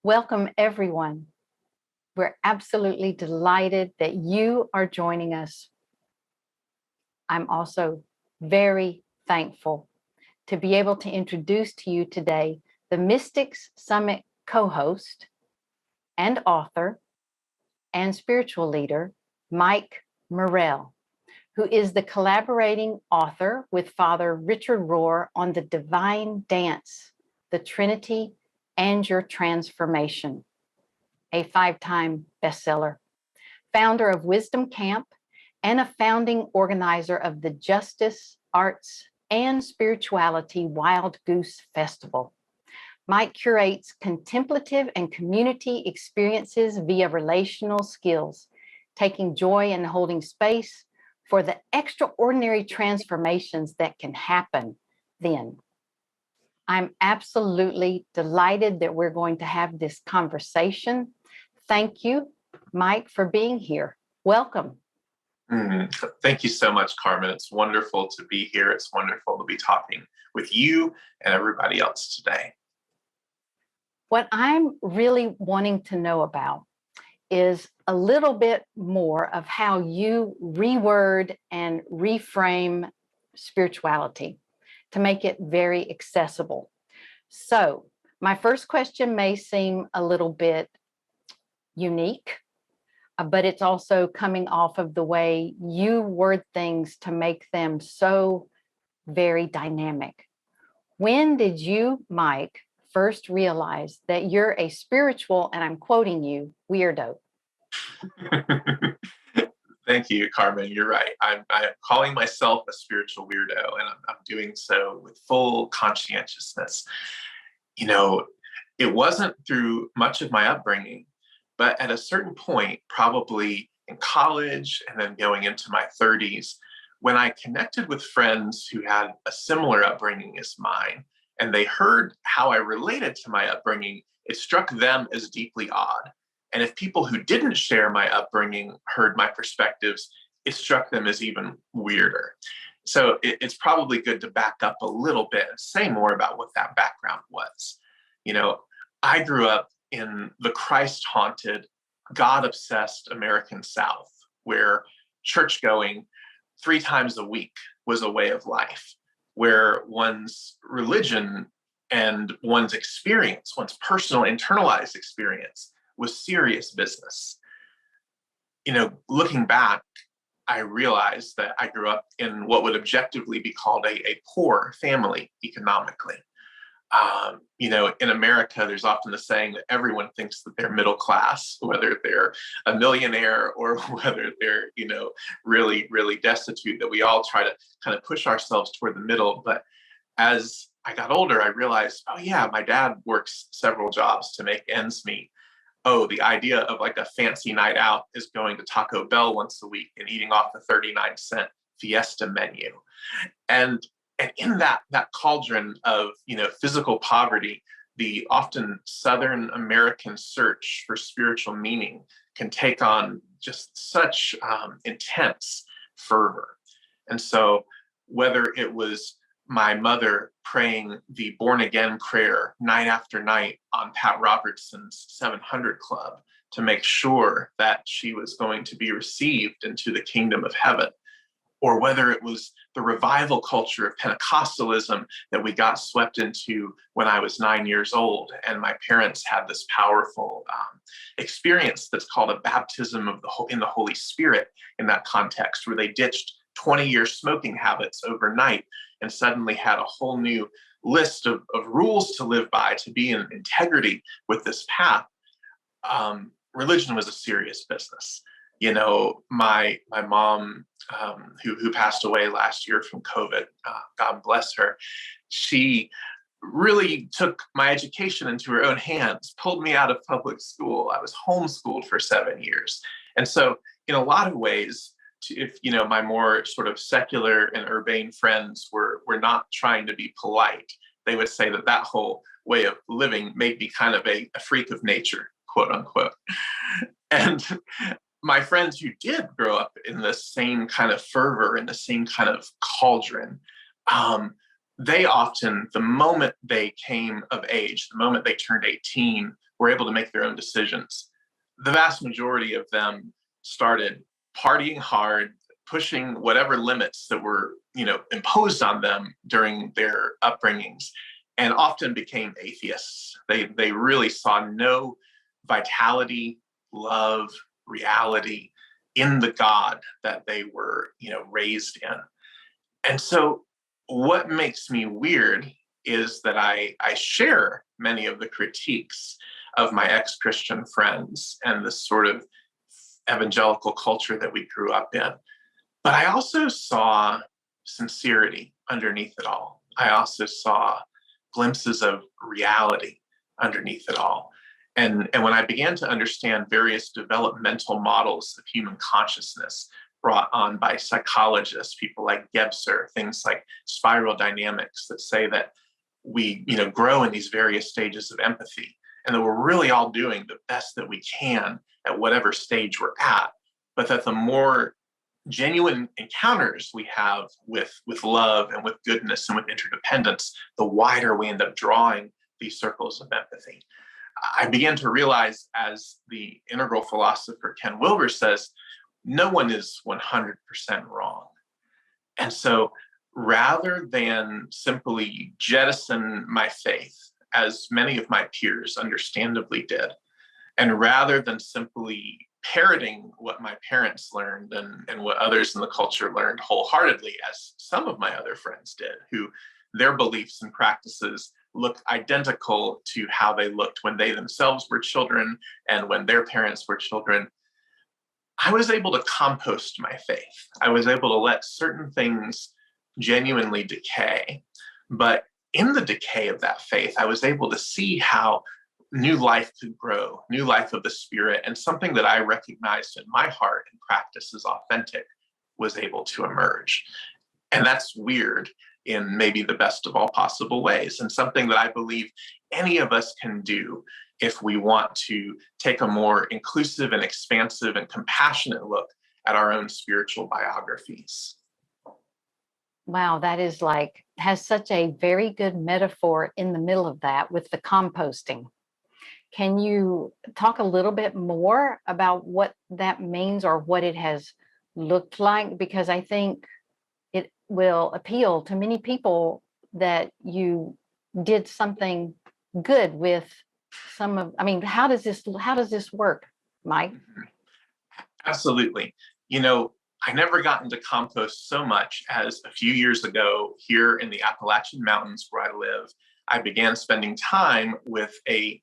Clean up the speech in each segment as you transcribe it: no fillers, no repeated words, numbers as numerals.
Welcome, everyone. We're absolutely delighted that you are joining us. I'm also very thankful to be able to introduce to you today the Mystics Summit co-host and author and spiritual leader, Mike Morrell, who is the collaborating author with Father Richard Rohr on The Divine Dance, the Trinity and Your Transformation, a 5-time bestseller, founder of Wisdom Camp, and a founding organizer of the Justice, Arts, and Spirituality Wild Goose Festival. Mike curates contemplative and community experiences via relational skills, taking joy in holding space for the extraordinary transformations that can happen then. I'm absolutely delighted that we're going to have this conversation. Thank you, Mike, for being here. Welcome. Thank you so much, Carmen. It's wonderful to be here. It's wonderful to be talking with you and everybody else today. What I'm really wanting to know about is a little bit more of how you reword and reframe spirituality to make it very accessible. So my first question may seem a little bit unique, but it's also coming off of the way you word things to make them so very dynamic. When did you, Mike, first realize that you're a spiritual, and I'm quoting you, weirdo? Thank you, Carmen. You're right. I'm calling myself a spiritual weirdo, and I'm doing so with full conscientiousness. You know, it wasn't through much of my upbringing, but at a certain point, probably in college and then going into my 30s, when I connected with friends who had a similar upbringing as mine, and they heard how I related to my upbringing, it struck them as deeply odd. And if people who didn't share my upbringing heard my perspectives, it struck them as even weirder. So it's probably good to back up a little bit and say more about what that background was. You know, I grew up in the Christ-haunted, God-obsessed American South, where church-going 3 times a week was a way of life, where one's religion and one's experience, one's personal internalized experience, was serious business. You know, looking back, I realized that I grew up in what would objectively be called a poor family economically. You know, in America, there's often the saying that everyone thinks that they're middle class, whether they're a millionaire or whether they're, you know, really, really destitute, that we all try to kind of push ourselves toward the middle. But as I got older, I realized, oh yeah, my dad works several jobs to make ends meet. Oh, the idea of like a fancy night out is going to Taco Bell once a week and eating off the 39-cent Fiesta menu. And in that cauldron of, you know, physical poverty, the often Southern American search for spiritual meaning can take on just such intense fervor. And so whether it was my mother praying the born again prayer night after night on Pat Robertson's 700 Club to make sure that she was going to be received into the kingdom of heaven, or whether it was the revival culture of Pentecostalism that we got swept into when I was 9 years old, and my parents had this powerful experience that's called a baptism in the Holy Spirit in that context, where they ditched 20-year smoking habits overnight and suddenly had a whole new list of rules to live by to be in integrity with this path. Religion was a serious business. You know, my mom, who passed away last year from COVID, God bless her, she really took my education into her own hands, pulled me out of public school. I was homeschooled for 7 years. And so in a lot of ways, if, you know, my more sort of secular and urbane friends were not trying to be polite, they would say that whole way of living made me kind of a freak of nature, quote unquote. And my friends who did grow up in the same kind of fervor, in the same kind of cauldron, they often, the moment they came of age, the moment they turned 18, were able to make their own decisions. The vast majority of them started partying hard, pushing whatever limits that were, imposed on them during their upbringings, and often became atheists. They really saw no vitality, love, reality in the God that they were, raised in. And so what makes me weird is that I share many of the critiques of my ex-Christian friends and the sort of evangelical culture that we grew up in. But I also saw sincerity underneath it all. I also saw glimpses of reality underneath it all. And when I began to understand various developmental models of human consciousness brought on by psychologists, people like Gebser, things like spiral dynamics that say that we, grow in these various stages of empathy, and that we're really all doing the best that we can at whatever stage we're at, but that the more genuine encounters we have with love and with goodness and with interdependence, the wider we end up drawing these circles of empathy. I began to realize, as the integral philosopher Ken Wilber says, no one is 100% wrong. And so rather than simply jettison my faith, as many of my peers understandably did, and rather than simply parroting what my parents learned and what others in the culture learned wholeheartedly, as some of my other friends did, who their beliefs and practices look identical to how they looked when they themselves were children and when their parents were children, I was able to compost my faith. I was able to let certain things genuinely decay. But in the decay of that faith, I was able to see how new life could grow, new life of the spirit, and something that I recognized in my heart and practice as authentic was able to emerge. And that's weird in maybe the best of all possible ways, and something that I believe any of us can do if we want to take a more inclusive and expansive and compassionate look at our own spiritual biographies. Wow, that is has such a very good metaphor in the middle of that with the composting. Can you talk a little bit more about what that means or what it has looked like? Because I think it will appeal to many people that you did something good with how does this work, Mike? Absolutely. I never got into compost so much as a few years ago here in the Appalachian Mountains where I live. I began spending time with a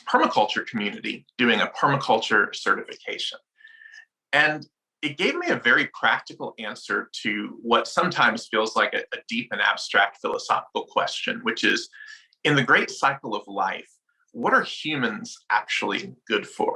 permaculture community doing a permaculture certification. And it gave me a very practical answer to what sometimes feels like a deep and abstract philosophical question, which is, in the great cycle of life, what are humans actually good for?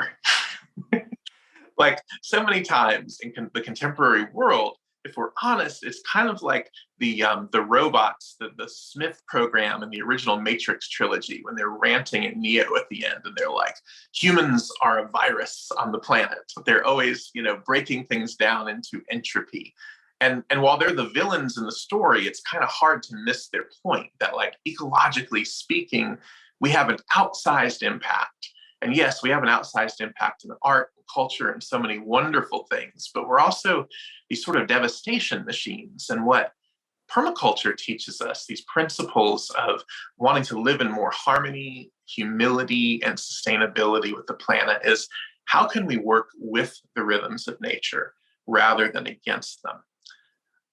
Like so many times in the contemporary world, if we're honest, it's kind of like the robots, the Smith program in the original Matrix trilogy, when they're ranting at Neo at the end, and they're like, humans are a virus on the planet. They're always, breaking things down into entropy. And while they're the villains in the story, it's kind of hard to miss their point that, like, ecologically speaking, we have an outsized impact. And yes, we have an outsized impact in art and culture and so many wonderful things, but we're also these sort of devastation machines. And what permaculture teaches us, these principles of wanting to live in more harmony, humility, and sustainability with the planet, is how can we work with the rhythms of nature rather than against them?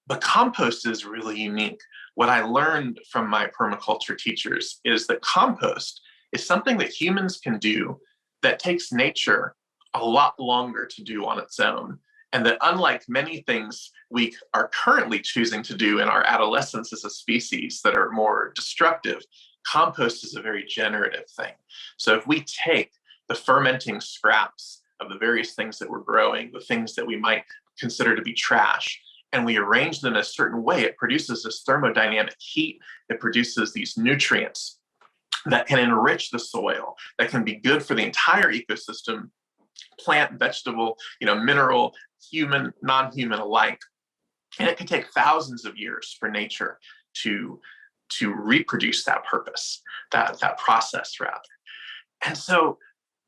But compost is really unique. What I learned from my permaculture teachers is that compost is something that humans can do that takes nature a lot longer to do on its own. And that, unlike many things we are currently choosing to do in our adolescence as a species that are more destructive, compost is a very generative thing. So if we take the fermenting scraps of the various things that we're growing, the things that we might consider to be trash, and we arrange them in a certain way, it produces this thermodynamic heat, it produces these nutrients that can enrich the soil, that can be good for the entire ecosystem, plant, vegetable, mineral, human, non-human alike. And it can take thousands of years for nature to reproduce that purpose, that process rather. And so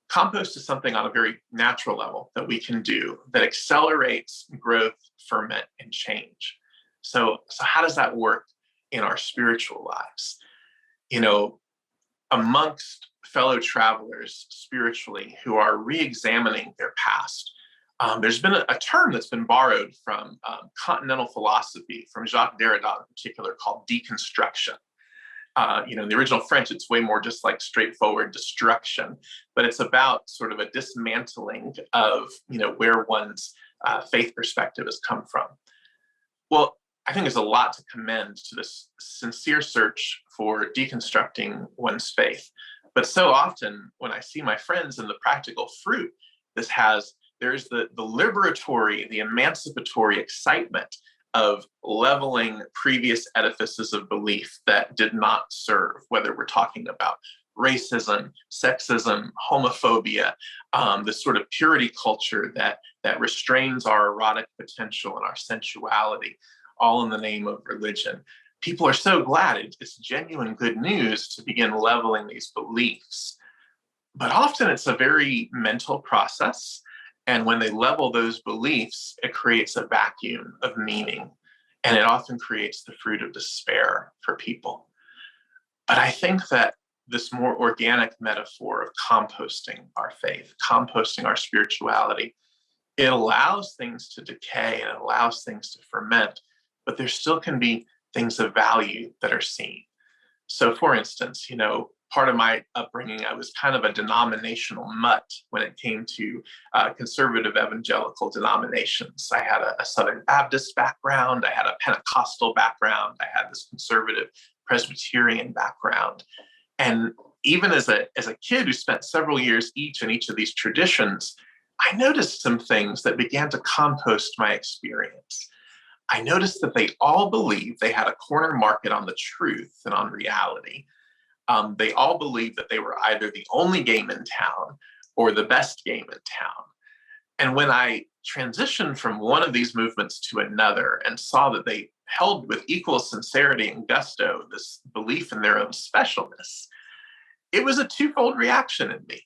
compost is something on a very natural level that we can do that accelerates growth, ferment, and change. So how does that work in our spiritual lives? Amongst fellow travelers spiritually who are re-examining their past, there's been a term that's been borrowed from continental philosophy, from Jacques Derrida in particular, called deconstruction. In the original French, it's way more just like straightforward destruction, but it's about sort of a dismantling of, where one's faith perspective has come from. Well, I think there's a lot to commend to this sincere search for deconstructing one's faith. But so often when I see my friends and the practical fruit this has, there's the liberatory, the emancipatory excitement of leveling previous edifices of belief that did not serve, whether we're talking about racism, sexism, homophobia, this sort of purity culture that restrains our erotic potential and our sensuality, all in the name of religion. People are so glad it's genuine good news to begin leveling these beliefs. But often it's a very mental process. And when they level those beliefs, it creates a vacuum of meaning. And it often creates the fruit of despair for people. But I think that this more organic metaphor of composting our faith, composting our spirituality, it allows things to decay and it allows things to ferment, but there still can be things of value that are seen. So for instance, part of my upbringing, I was kind of a denominational mutt when it came to conservative evangelical denominations. I had a Southern Baptist background, I had a Pentecostal background, I had this conservative Presbyterian background. And even as a kid who spent several years each in each of these traditions, I noticed some things that began to compost my experience. I noticed that they all believed they had a corner market on the truth and on reality. They all believed that they were either the only game in town or the best game in town. And when I transitioned from one of these movements to another and saw that they held with equal sincerity and gusto this belief in their own specialness, it was a twofold reaction in me.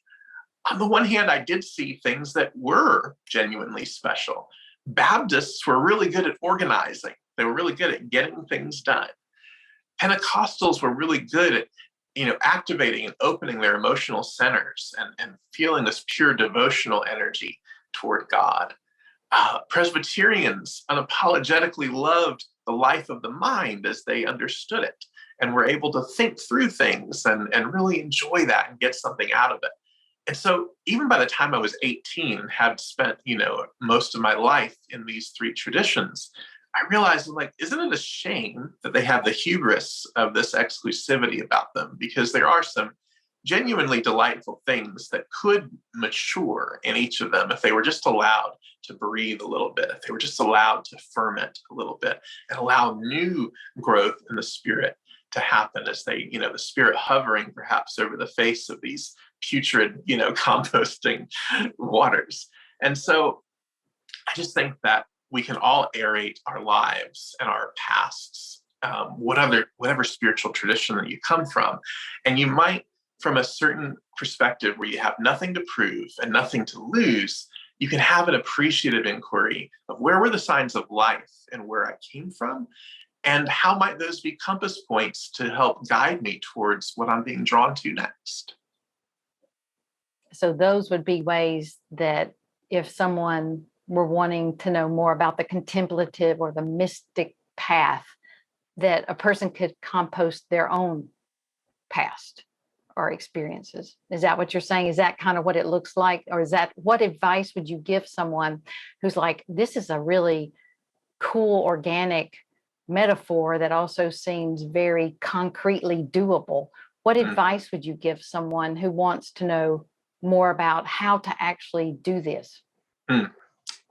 On the one hand, I did see things that were genuinely special. Baptists were really good at organizing. They were really good at getting things done. Pentecostals were really good at activating and opening their emotional centers and feeling this pure devotional energy toward God. Presbyterians unapologetically loved the life of the mind as they understood it and were able to think through things and really enjoy that and get something out of it. And so even by the time I was 18 and had spent, most of my life in these three traditions, I realized, isn't it a shame that they have the hubris of this exclusivity about them? Because there are some genuinely delightful things that could mature in each of them if they were just allowed to breathe a little bit, if they were just allowed to ferment a little bit and allow new growth in the spirit to happen as they, the spirit hovering perhaps over the face of these putrid, composting waters. And so I just think that we can all aerate our lives and our pasts, whatever spiritual tradition that you come from. And you might, from a certain perspective where you have nothing to prove and nothing to lose, you can have an appreciative inquiry of where were the signs of life and where I came from, and how might those be compass points to help guide me towards what I'm being drawn to next. So those would be ways that if someone were wanting to know more about the contemplative or the mystic path, that a person could compost their own past or experiences. Is that what you're saying? Is that kind of what it looks like? Or is that, what advice would you give someone who's like, this is a really cool, organic metaphor that also seems very concretely doable? What advice would you give someone who wants to know more about how to actually do this?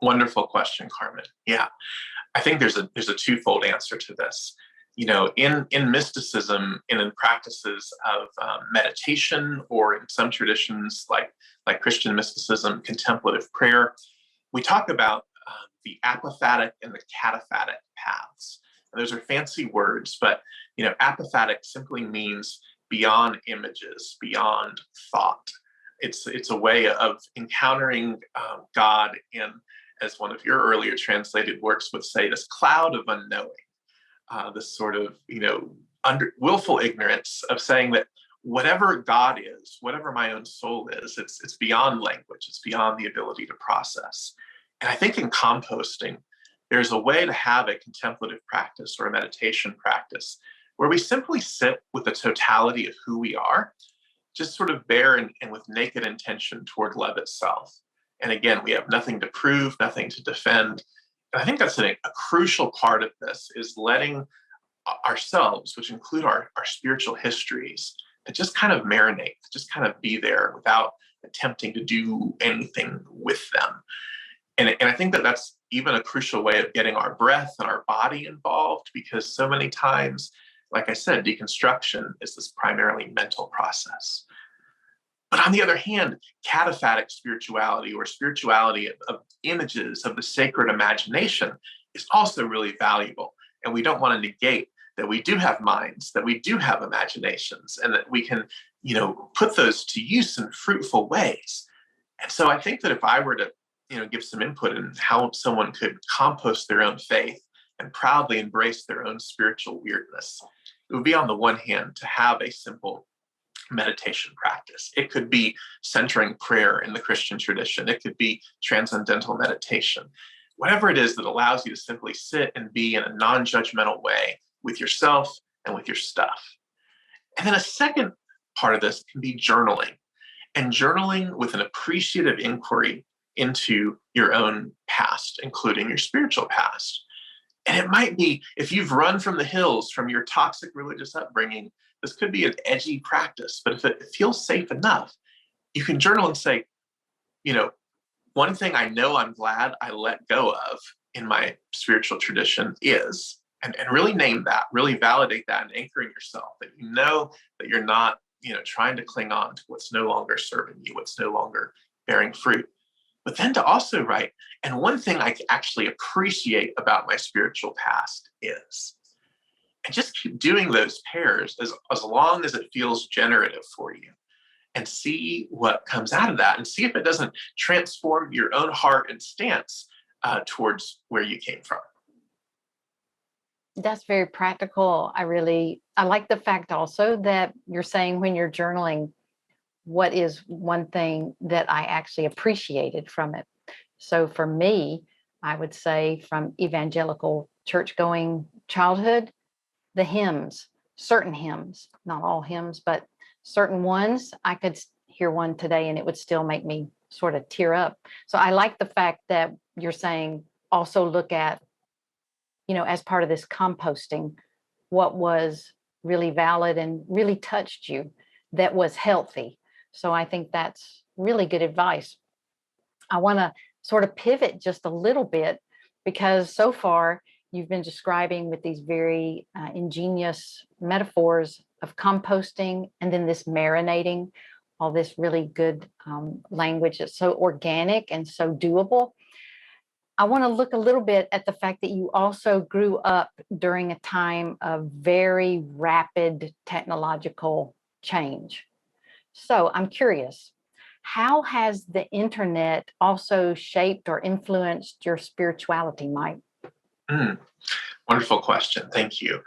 Wonderful question, Carmen. Yeah, I think there's a twofold answer to this. in mysticism and in practices of meditation, or in some traditions like Christian mysticism, contemplative prayer, we talk about the apophatic and the cataphatic paths. And those are fancy words, but apophatic simply means beyond images, beyond thought. It's a way of encountering God in, as one of your earlier translated works would say, this cloud of unknowing, this sort of willful ignorance of saying that whatever God is, whatever my own soul is, it's beyond language, it's beyond the ability to process. And I think in composting, there's a way to have a contemplative practice or a meditation practice where we simply sit with the totality of who we are, just sort of bare and with naked intention toward love itself. And again, we have nothing to prove, nothing to defend. And I think that's a crucial part of this, is letting ourselves, which include our spiritual histories, to just kind of marinate, to just kind of be there without attempting to do anything with them. And I think that that's even a crucial way of getting our breath and our body involved, because so many times, like I said, deconstruction is this primarily mental process. But on the other hand, cataphatic spirituality, or spirituality of images, of the sacred imagination, is also really valuable. And we don't want to negate that we do have minds, that we do have imaginations, and that we can, put those to use in fruitful ways. And so I think that if I were to, give some input in how someone could compost their own faith and proudly embrace their own spiritual weirdness, it would be, on the one hand, to have a simple meditation practice. It could be centering prayer in the Christian tradition. It could be transcendental meditation. Whatever it is that allows you to simply sit and be in a non-judgmental way with yourself and with your stuff. And then a second part of this can be journaling, and journaling with an appreciative inquiry into your own past, including your spiritual past. And it might be, if you've run from the hills from your toxic religious upbringing, this could be an edgy practice, but if it feels safe enough, you can journal and say, one thing I know I'm glad I let go of in my spiritual tradition is, and really name that, really validate that, and anchoring yourself that that you're not, trying to cling on to what's no longer serving you, what's no longer bearing fruit. But then to also write, and one thing I actually appreciate about my spiritual past is, and just keep doing those pairs as long as it feels generative for you, and see what comes out of that, and see if it doesn't transform your own heart and stance towards where you came from. That's very practical. I like the fact also that you're saying, when you're journaling, what is one thing that I actually appreciated from it? So for me, I would say, from evangelical church-going childhood, the hymns, certain hymns, not all hymns, but certain ones, I could hear one today and it would still make me sort of tear up. So I like the fact that you're saying also look at, as part of this composting, what was really valid and really touched you, that was healthy. So I think that's really good advice. I want to sort of pivot just a little bit, because so far you've been describing with these very ingenious metaphors of composting, and then this marinating, all this really good language that's so organic and so doable. I want to look a little bit at the fact that you also grew up during a time of very rapid technological change. So I'm curious, how has the internet also shaped or influenced your spirituality, Mike? Wonderful question. Thank you.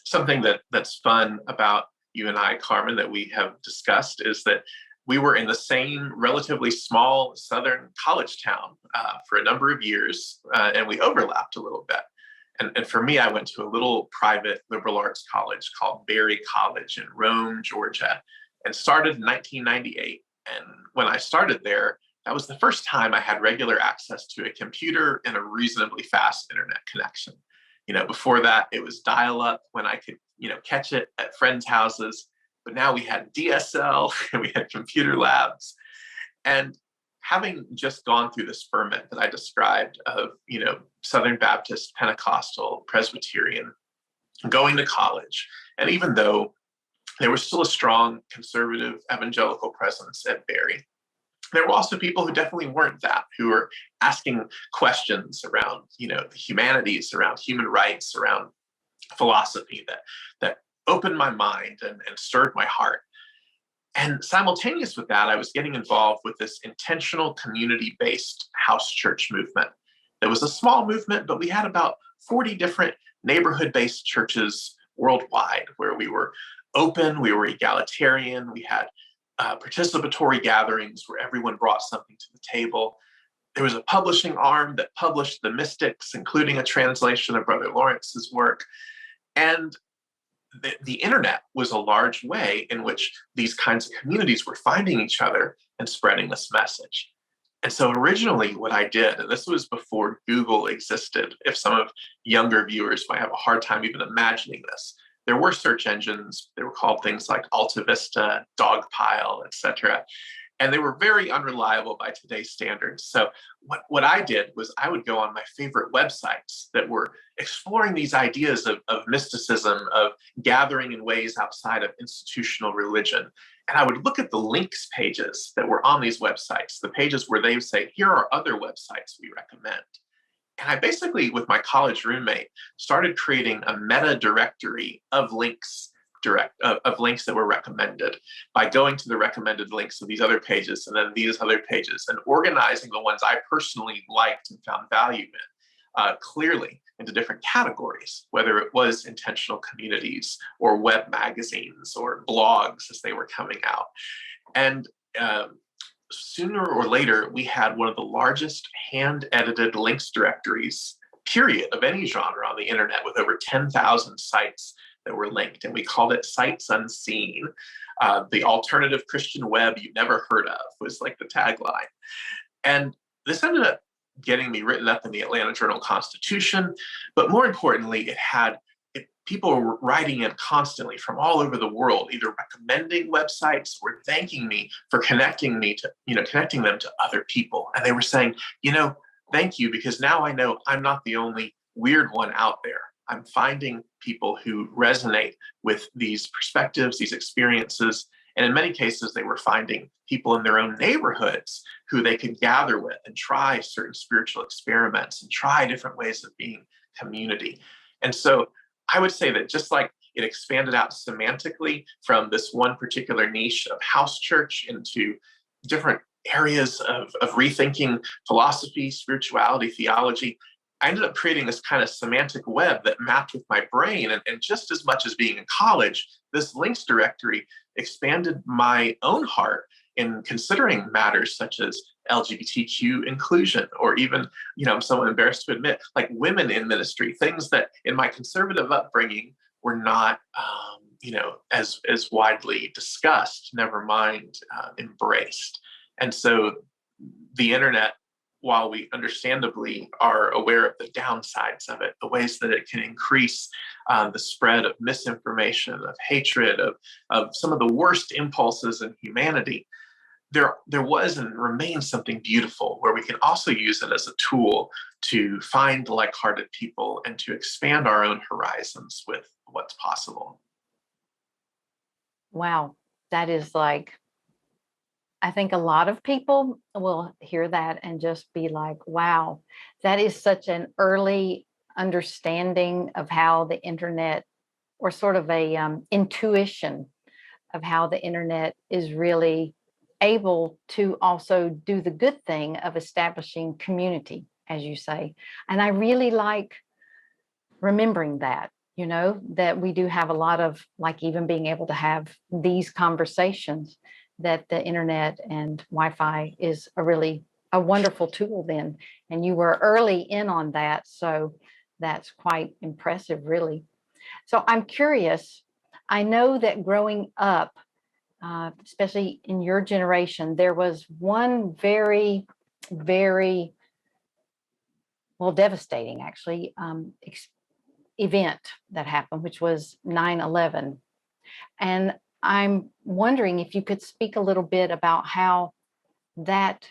Something that's fun about you and I, Carmen, that we have discussed is that we were in the same relatively small southern college town for a number of years, and we overlapped a little bit. And for me, I went to a little private liberal arts college called Berry College in Rome, Georgia, and started in 1998. And when I started there, that was the first time I had regular access to a computer and a reasonably fast internet connection. Before that, it was dial-up when I could, catch it at friends' houses. But now we had DSL and we had computer labs. And having just gone through this ferment that I described of, Southern Baptist, Pentecostal, Presbyterian, going to college, and even though there was still a strong conservative evangelical presence at Berry, there were also people who definitely weren't that, who were asking questions around, the humanities, around human rights, around philosophy that opened my mind and stirred my heart. And simultaneous with that, I was getting involved with this intentional community-based house church movement. It was a small movement, but we had about 40 different neighborhood-based churches worldwide where we were open, we were egalitarian, we had participatory gatherings where everyone brought something to the table. There was a publishing arm that published the Mystics, including a translation of Brother Lawrence's work. And the internet was a large way in which these kinds of communities were finding each other and spreading this message. And so originally what I did, and this was before Google existed, if some of younger viewers might have a hard time even imagining this, there were search engines. They were called things like Alta Vista, Dogpile, etc. And they were very unreliable by today's standards. So what I did was I would go on my favorite websites that were exploring these ideas of mysticism, of gathering in ways outside of institutional religion. And I would look at the links pages that were on these websites, the pages where they would say, here are other websites we recommend. And I basically, with my college roommate, started creating a meta directory of links of links that were recommended by going to the recommended links of these other pages and then these other pages and organizing the ones I personally liked and found value in clearly into different categories, whether it was intentional communities or web magazines or blogs as they were coming out. And sooner or later, we had one of the largest hand-edited links directories, period, of any genre on the internet, with over 10,000 sites that were linked, and we called it Sites Unseen. The alternative Christian web you've never heard of was like the tagline. And this ended up getting me written up in the Atlanta Journal-Constitution, but more importantly, people were writing in constantly from all over the world, either recommending websites or thanking me for connecting them to other people. And they were saying, thank you, because now I know I'm not the only weird one out there. I'm finding people who resonate with these perspectives, these experiences. And in many cases, they were finding people in their own neighborhoods who they could gather with and try certain spiritual experiments and try different ways of being community. And so I would say that just like it expanded out semantically from this one particular niche of house church into different areas of rethinking philosophy, spirituality, theology, I ended up creating this kind of semantic web that mapped with my brain. And just as much as being in college, this links directory expanded my own heart in considering matters such as LGBTQ inclusion, or even, I'm somewhat embarrassed to admit, like women in ministry, things that in my conservative upbringing were not, as widely discussed, never mind embraced. And so the internet, while we understandably are aware of the downsides of it, the ways that it can increase the spread of misinformation, of hatred, of some of the worst impulses in humanity, there was and remains something beautiful where we can also use it as a tool to find like-hearted people and to expand our own horizons with what's possible. Wow, that is I think a lot of people will hear that and just be like, wow, that is such an early understanding of how the internet, or sort of a intuition of how the internet is really able to also do the good thing of establishing community, as you say. And I really like remembering that, that we do have a lot of, even being able to have these conversations, that the internet and Wi-Fi is a wonderful tool then. And you were early in on that. So that's quite impressive, really. So I'm curious, I know that growing up, especially in your generation, there was one very, very, devastating actually, event that happened, which was 9/11. And I'm wondering if you could speak a little bit about how that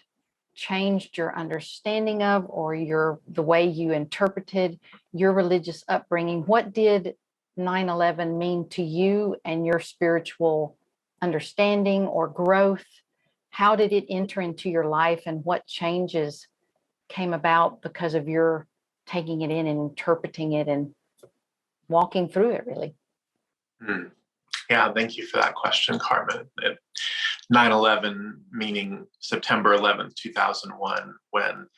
changed your understanding of, or the way you interpreted your religious upbringing? What did 9/11 mean to you and your spiritual understanding or growth? How did it enter into your life, and what changes came about because of your taking it in and interpreting it and walking through it, really? Yeah, thank you for that question, Carmen. 9/11, meaning September 11th, 2001, when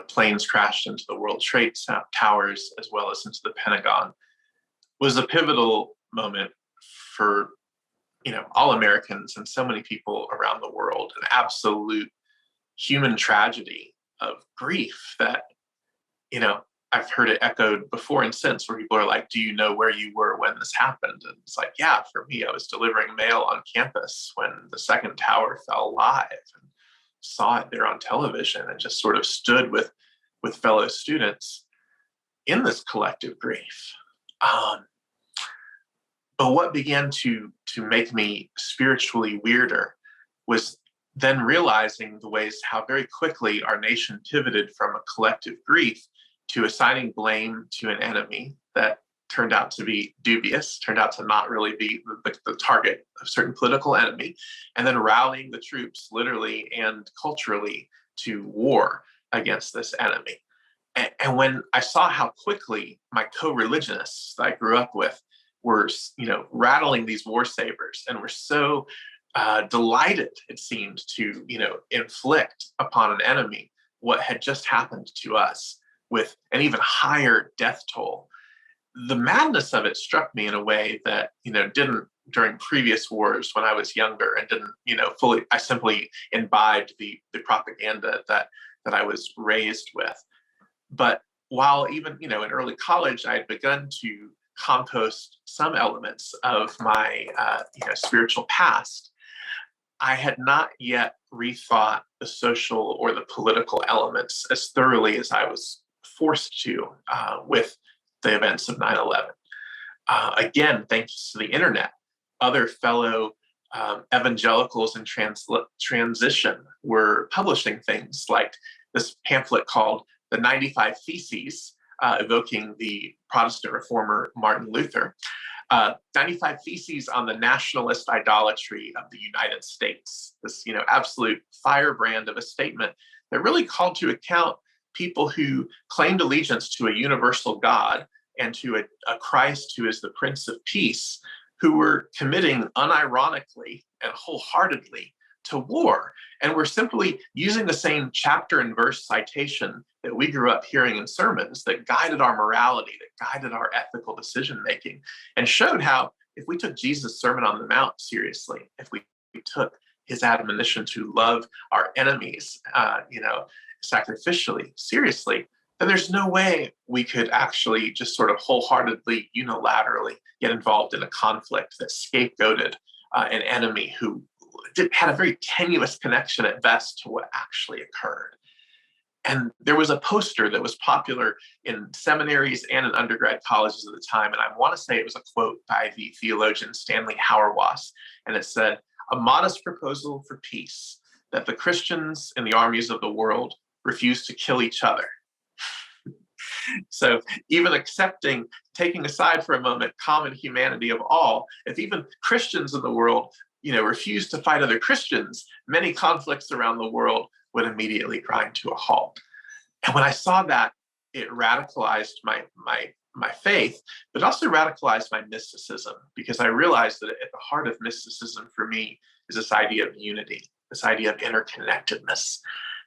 planes crashed into the World Trade Towers as well as into the Pentagon, was a pivotal moment for all Americans and so many people around the world. An absolute human tragedy of grief that I've heard it echoed before and since, where people are like, do you know where you were when this happened? And it's like, yeah, for me, I was delivering mail on campus when the second tower fell live, and saw it there on television, and just sort of stood with fellow students in this collective grief. But what began to make me spiritually weirder was then realizing the ways how very quickly our nation pivoted from a collective grief to assigning blame to an enemy that turned out to be dubious, turned out to not really be the target of a certain political enemy, and then rallying the troops literally and culturally to war against this enemy. And when I saw how quickly my co-religionists that I grew up with were, rattling these war sabers, and were so delighted, it seemed, to, inflict upon an enemy what had just happened to us, with an even higher death toll. The madness of it struck me in a way that, didn't during previous wars when I was younger, and didn't, fully, I simply imbibed the propaganda that I was raised with. But while even, in early college, I had begun to compost some elements of my, spiritual past, I had not yet rethought the social or the political elements as thoroughly as I was forced to with the events of 9/11. Again, thanks to the internet, other fellow evangelicals in transition were publishing things like this pamphlet called The 95 Theses, evoking the Protestant reformer Martin Luther. 95 Theses on the nationalist idolatry of the United States. This, absolute firebrand of a statement that really called to account people who claimed allegiance to a universal God and to a Christ who is the Prince of Peace, who were committing unironically and wholeheartedly to war, and were simply using the same chapter and verse citation that we grew up hearing in sermons that guided our morality, that guided our ethical decision making, and showed how if we took Jesus' Sermon on the Mount seriously, if we took his admonition to love our enemies, sacrificially seriously, then there's no way we could actually just sort of wholeheartedly, unilaterally get involved in a conflict that scapegoated an enemy who had a very tenuous connection at best to what actually occurred. And there was a poster that was popular in seminaries and in undergrad colleges at the time. And I want to say it was a quote by the theologian Stanley Hauerwas. And it said, "A modest proposal for peace, that the Christians in the armies of the world refuse to kill each other." So even accepting, taking aside for a moment, common humanity of all, if even Christians in the world, refuse to fight other Christians, many conflicts around the world would immediately grind to a halt. And when I saw that, it radicalized my faith, but also radicalized my mysticism, because I realized that at the heart of mysticism for me is this idea of unity, this idea of interconnectedness,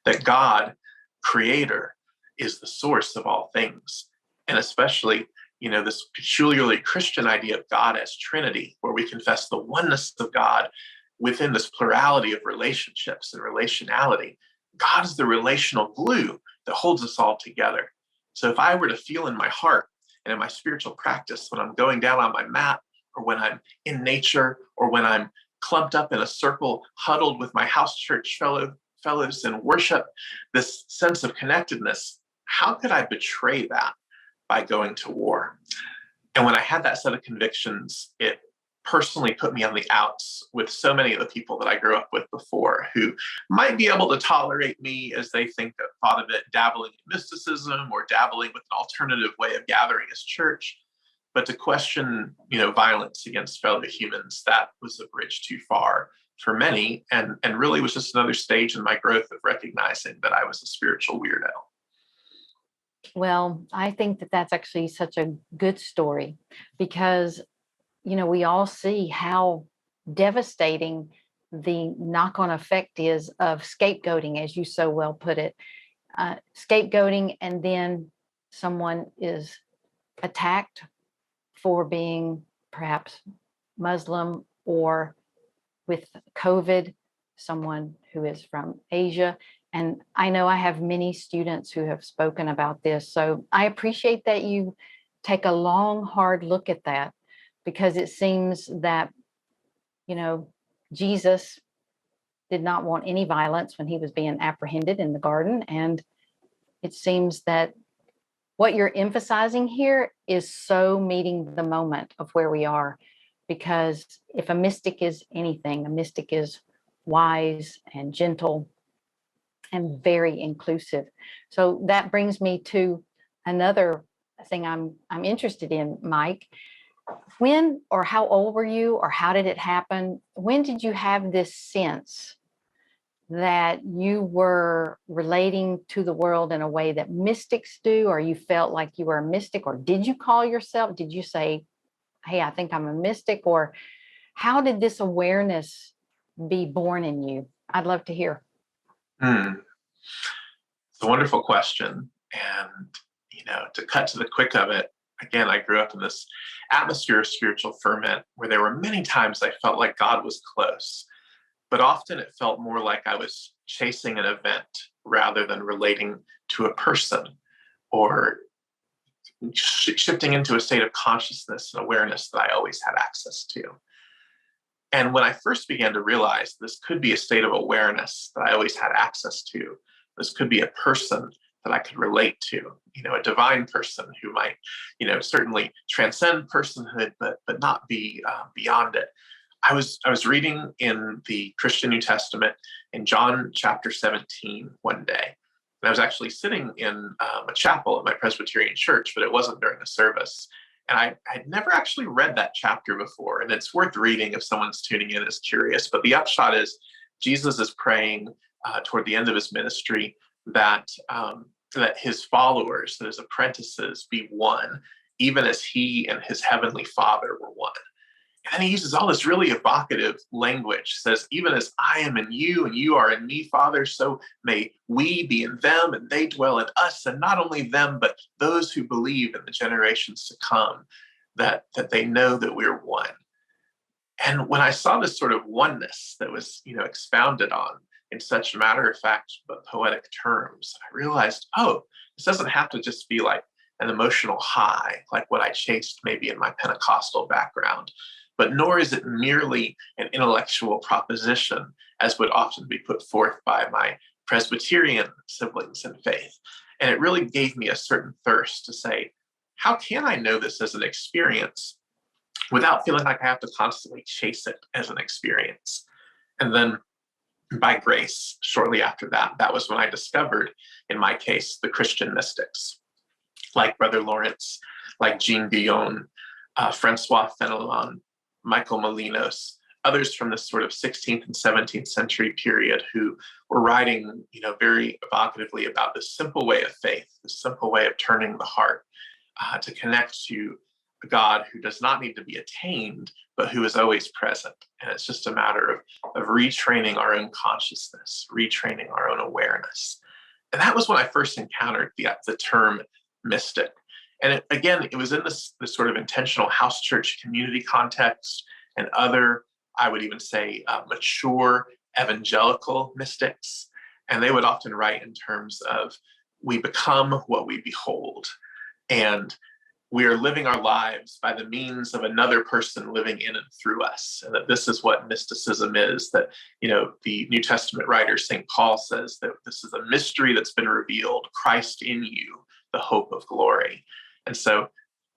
that God, creator, is the source of all things. And especially, this peculiarly Christian idea of God as Trinity, where we confess the oneness of God within this plurality of relationships and relationality. God is the relational glue that holds us all together. So if I were to feel in my heart and in my spiritual practice, when I'm going down on my mat, or when I'm in nature, or when I'm clumped up in a circle, huddled with my house church fellows in worship, this sense of connectedness, how could I betray that by going to war? And when I had that set of convictions, it personally put me on the outs with so many of the people that I grew up with before, who might be able to tolerate me as they thought of it dabbling in mysticism or dabbling with an alternative way of gathering as church. But to question, violence against fellow humans, that was a bridge too far for many, and really was just another stage in my growth of recognizing that I was a spiritual weirdo. Well, I think that that's actually such a good story because, we all see how devastating the knock-on effect is of scapegoating, as you so well put it. Scapegoating, and then someone is attacked for being perhaps Muslim, or with COVID, someone who is from Asia. And I know I have many students who have spoken about this. So I appreciate that you take a long, hard look at that, because it seems that, Jesus did not want any violence when he was being apprehended in the garden. And it seems that what you're emphasizing here is so meeting the moment of where we are, because if a mystic is anything, a mystic is wise and gentle and very inclusive. So that brings me to another thing I'm interested in, Mike. When or how old were you, or how did it happen? When did you have this sense that you were relating to the world in a way that mystics do, or you felt like you were a mystic, or did you call yourself? Did you say, hey, I think I'm a mystic? Or how did this awareness be born in you? I'd love to hear. It's a wonderful question. And, to cut to the quick of it, again, I grew up in this atmosphere of spiritual ferment where there were many times I felt like God was close, but often it felt more like I was chasing an event rather than relating to a person, or shifting into a state of consciousness and awareness that I always had access to. And when I first began to realize this could be a state of awareness that I always had access to, this could be a person that I could relate to, a divine person who might, certainly transcend personhood, but not be beyond it. I was reading in the Christian New Testament in John chapter 17 one day. And I was actually sitting in a chapel at my Presbyterian church, but it wasn't during the service. And I had never actually read that chapter before. And it's worth reading if someone's tuning in is curious. But the upshot is Jesus is praying toward the end of his ministry that his followers, that his apprentices, be one, even as he and his heavenly Father were one. And he uses all this really evocative language, says, even as I am in you and you are in me, Father, so may we be in them and they dwell in us. And not only them, but those who believe in the generations to come, that they know that we're one. And when I saw this sort of oneness that was, expounded on in such matter-of-fact but poetic terms, I realized, this doesn't have to just be like an emotional high, like what I chased maybe in my Pentecostal background, but nor is it merely an intellectual proposition, as would often be put forth by my Presbyterian siblings in faith. And it really gave me a certain thirst to say, how can I know this as an experience without feeling like I have to constantly chase it as an experience? And then by grace, shortly after that, that was when I discovered, in my case, the Christian mystics, like Brother Lawrence, like Jean Guyon, Francois Fenelon, Michael Molinos, others from this sort of 16th and 17th century period who were writing, very evocatively about this simple way of faith, this simple way of turning the heart to connect to a God who does not need to be attained, but who is always present. And it's just a matter of retraining our own consciousness, retraining our own awareness. And that was when I first encountered the term mystic. And it was in this sort of intentional house church community context, and other, I would even say, mature evangelical mystics. And they would often write in terms of, we become what we behold. And we are living our lives by the means of another person living in and through us. And that this is what mysticism is, that, the New Testament writer, St. Paul, says that this is a mystery that's been revealed, Christ in you, the hope of glory. And so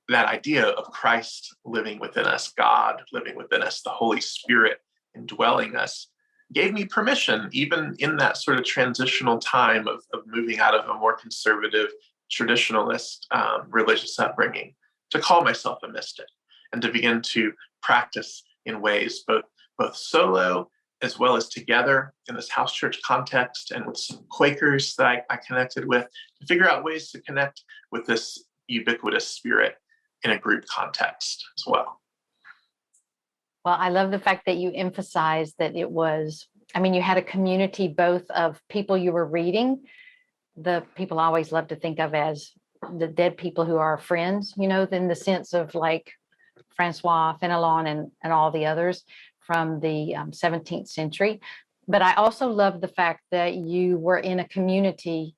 that idea of Christ living within us, God living within us, the Holy Spirit indwelling us, gave me permission, even in that sort of transitional time of moving out of a more conservative, traditionalist religious upbringing, to call myself a mystic and to begin to practice in ways both solo as well as together in this house church context and with some Quakers that I connected with, to figure out ways to connect with this ubiquitous spirit in a group context as well. Well, I love the fact that you emphasized that it was, I mean, you had a community both of people you were reading, the people I always love to think of as the dead people who are friends, you know, in the sense of like Francois Fenelon and all the others from the 17th century. But I also love the fact that you were in a community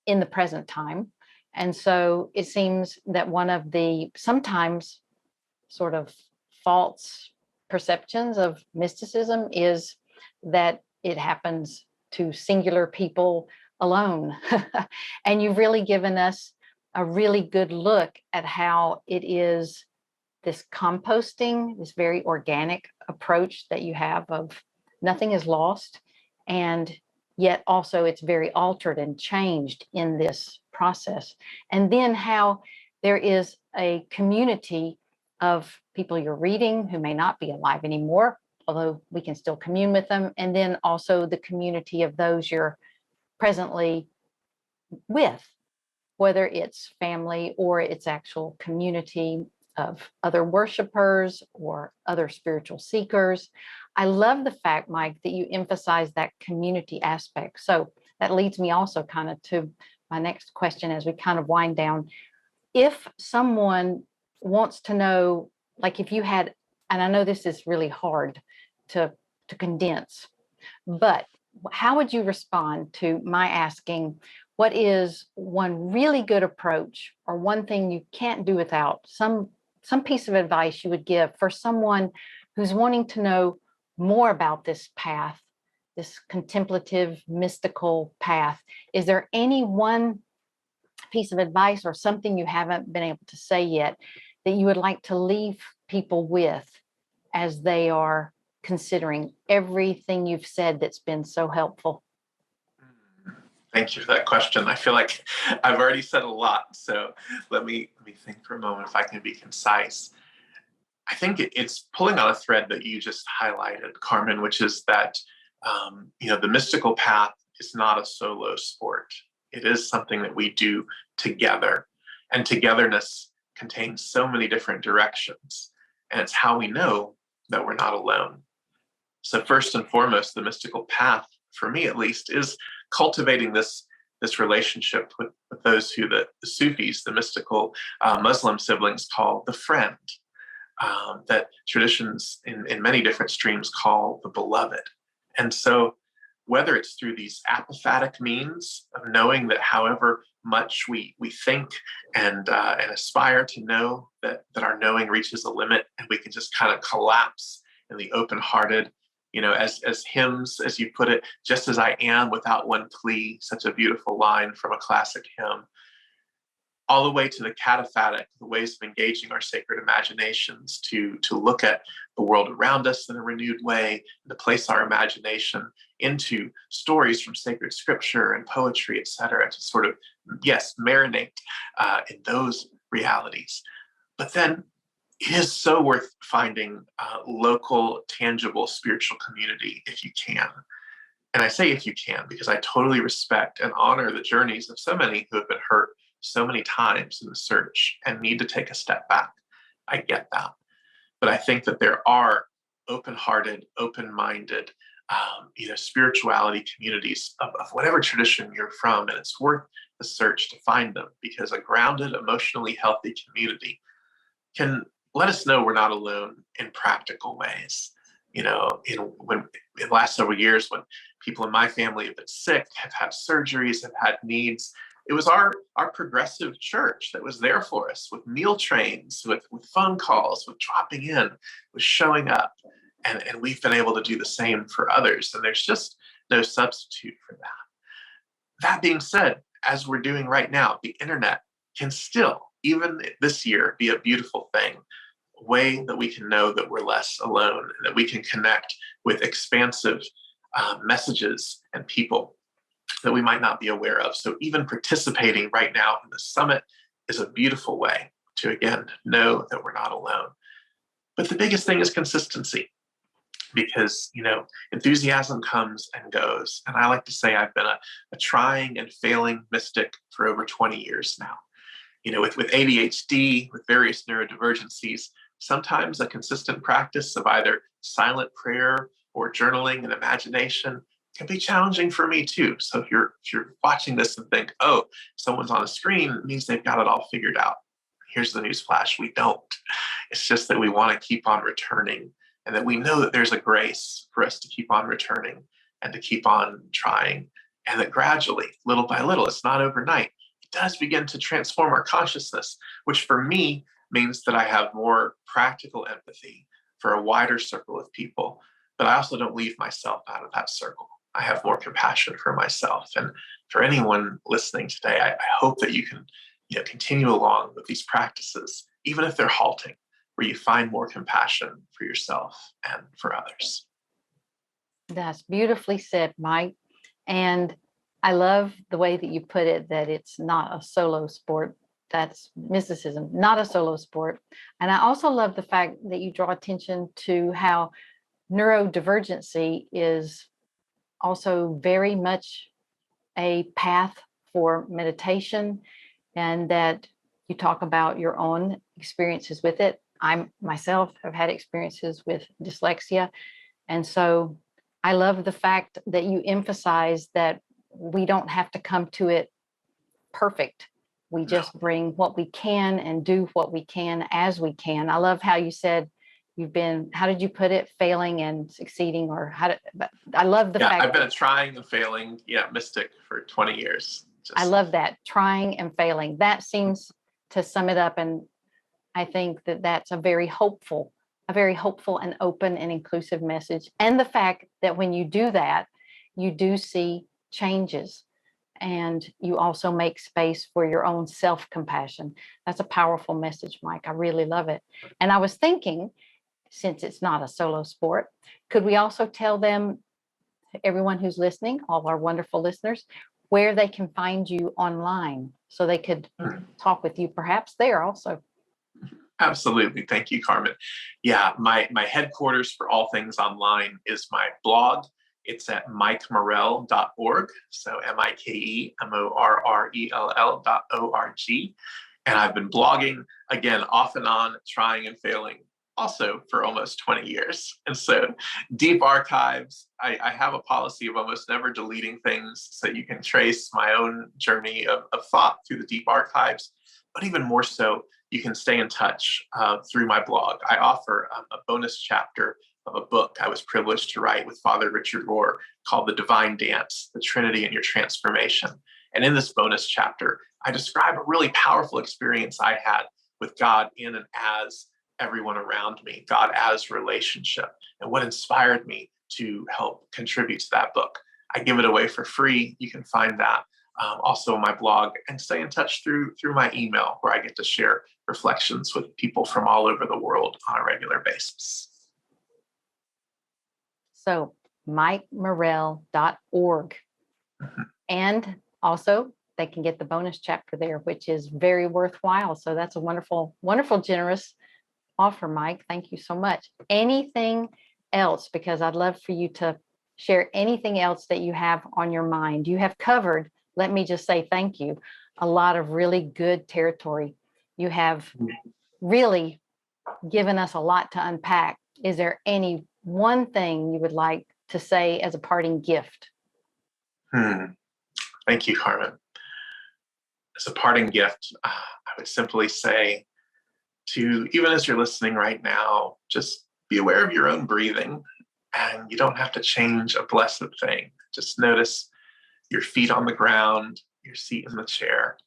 in the present time. And so it seems that one of the sometimes sort of false perceptions of mysticism is that it happens to singular people alone. And you've really given us a really good look at how it is this composting, this very organic approach that you have of nothing is lost, and yet also it's very altered and changed in this process. And then how there is a community of people you're reading who may not be alive anymore, although we can still commune with them. And then also the community of those you're presently with, whether it's family or it's actual community of other worshipers or other spiritual seekers. I love the fact, Mike, that you emphasize that community aspect. So that leads me also kind of to my next question as we kind of wind down. If someone wants to know, like if you had, and I know this is really hard to condense, but how would you respond to my asking, what is one really good approach or one thing you can't do without, some piece of advice you would give for someone who's wanting to know more about this path, this contemplative, mystical path? Is there any one piece of advice or something you haven't been able to say yet that you would like to leave people with as they are considering everything you've said that's been so helpful? Thank you for that question. I feel like I've already said a lot, so let me think for a moment if I can be concise. I think it's pulling on a thread that you just highlighted, Carmen, which is that the mystical path is not a solo sport. It is something that we do together, and togetherness contains so many different directions, and it's how we know that we're not alone. So first and foremost, the mystical path, for me at least, is cultivating this relationship with those who the Sufis, the mystical Muslim siblings, call the friend, that traditions in many different streams call the beloved. And so whether it's through these apophatic means of knowing that however much we think and aspire to know, that our knowing reaches a limit and we can just kind of collapse in the open-hearted, as hymns, as you put it, just as I am without one plea, such a beautiful line from a classic hymn, all the way to the cataphatic, the ways of engaging our sacred imaginations to look at the world around us in a renewed way, and to place our imagination into stories from sacred scripture and poetry, etc., to sort of, yes, marinate in those realities. But then it is so worth finding local, tangible spiritual community if you can. And I say if you can, because I totally respect and honor the journeys of so many who have been hurt so many times in the search and need to take a step back. I get that. But I think that there are open-hearted, open-minded, spirituality communities of whatever tradition you're from, and it's worth the search to find them, because a grounded, emotionally healthy community can let us know we're not alone in practical ways. In the last several years, when people in my family have been sick, have had surgeries, have had needs, it was our progressive church that was there for us with meal trains, with phone calls, with dropping in, with showing up. And we've been able to do the same for others. And there's just no substitute for that. That being said, as we're doing right now, the internet can still even this year, be a beautiful thing, a way that we can know that we're less alone, and that we can connect with expansive messages and people that we might not be aware of. So even participating right now in the summit is a beautiful way to, again, know that we're not alone. But the biggest thing is consistency, because, enthusiasm comes and goes. And I like to say I've been a trying and failing mystic for over 20 years now. With ADHD, with various neurodivergencies, sometimes a consistent practice of either silent prayer or journaling and imagination can be challenging for me too. So if you're watching this and think, oh, someone's on a screen, it means they've got it all figured out. Here's the news flash: we don't. It's just that we want to keep on returning, and that we know that there's a grace for us to keep on returning and to keep on trying, and that gradually, little by little, it's not overnight, it does begin to transform our consciousness, which for me means that I have more practical empathy for a wider circle of people, but I also don't leave myself out of that circle. I have more compassion for myself. And for anyone listening today, I hope that you can continue along with these practices, even if they're halting, where you find more compassion for yourself and for others. That's beautifully said, Mike. And I love the way that you put it, that it's not a solo sport. That's mysticism, not a solo sport. And I also love the fact that you draw attention to how neurodivergency is also very much a path for meditation, and that you talk about your own experiences with it. I myself have had experiences with dyslexia. And so I love the fact that you emphasize that we don't have to come to it perfect. We just bring what we can and do what we can as we can. I love how you said you've been, how did you put it, failing and succeeding, or but I love the fact I've been a trying and failing mystic for 20 years. I love that, trying and failing. That seems to sum it up. And I think that that's a very hopeful and open and inclusive message. And the fact that when you do that, you do see changes, and you also make space for your own self-compassion. That's a powerful message, Mike. I really love it. And I was thinking, since it's not a solo sport, could we also tell them, everyone who's listening, all our wonderful listeners, where they can find you online so they could talk with you perhaps there also? Absolutely. Thank you, Carmen. Yeah, my headquarters for all things online is my blog. It's at mikemorrell.org. So MIKEMORRELL.org. And I've been blogging, again, off and on, trying and failing, also for almost 20 years. And so deep archives, I have a policy of almost never deleting things, so you can trace my own journey of thought through the deep archives. But even more so, you can stay in touch through my blog. I offer a bonus chapter of a book I was privileged to write with Father Richard Rohr called The Divine Dance, The Trinity and Your Transformation. And in this bonus chapter, I describe a really powerful experience I had with God in and as everyone around me, God as relationship, and what inspired me to help contribute to that book. I give it away for free. You can find that also on my blog, and stay in touch through my email, where I get to share reflections with people from all over the world on a regular basis. So mikemorrell.org. And also they can get the bonus chapter there, which is very worthwhile. So that's a wonderful, wonderful, generous offer, Mike. Thank you so much. Anything else? Because I'd love for you to share anything else that you have on your mind. You have covered, let me just say thank you, a lot of really good territory. You have really given us a lot to unpack. Is there any one thing you would like to say as a parting gift? Thank you, Carmen. As a parting gift, I would simply say to, even as you're listening right now, just be aware of your own breathing, and you don't have to change a blessed thing. Just notice your feet on the ground, your seat in the chair,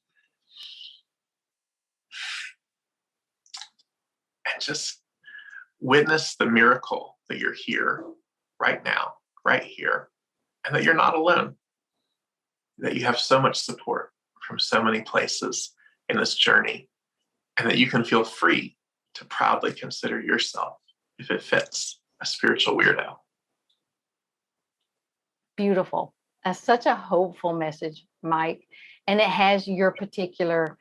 and just witness the miracle that you're here right now, right here, and that you're not alone, that you have so much support from so many places in this journey, and that you can feel free to proudly consider yourself, if it fits, a spiritual weirdo. Beautiful. That's such a hopeful message, Mike. And it has your particular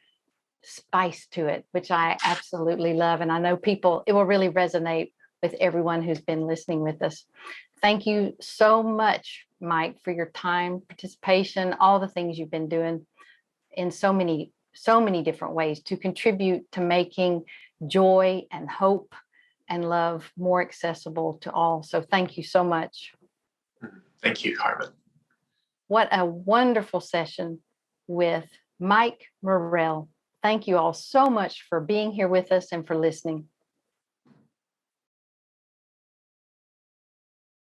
spice to it, which I absolutely love. And I know it will really resonate with everyone who's been listening with us. Thank you so much, Mike, for your time, participation, all the things you've been doing in so many different ways to contribute to making joy and hope and love more accessible to all. So thank you so much. Thank you, Carmen. What a wonderful session with Mike Morrell. Thank you all so much for being here with us and for listening.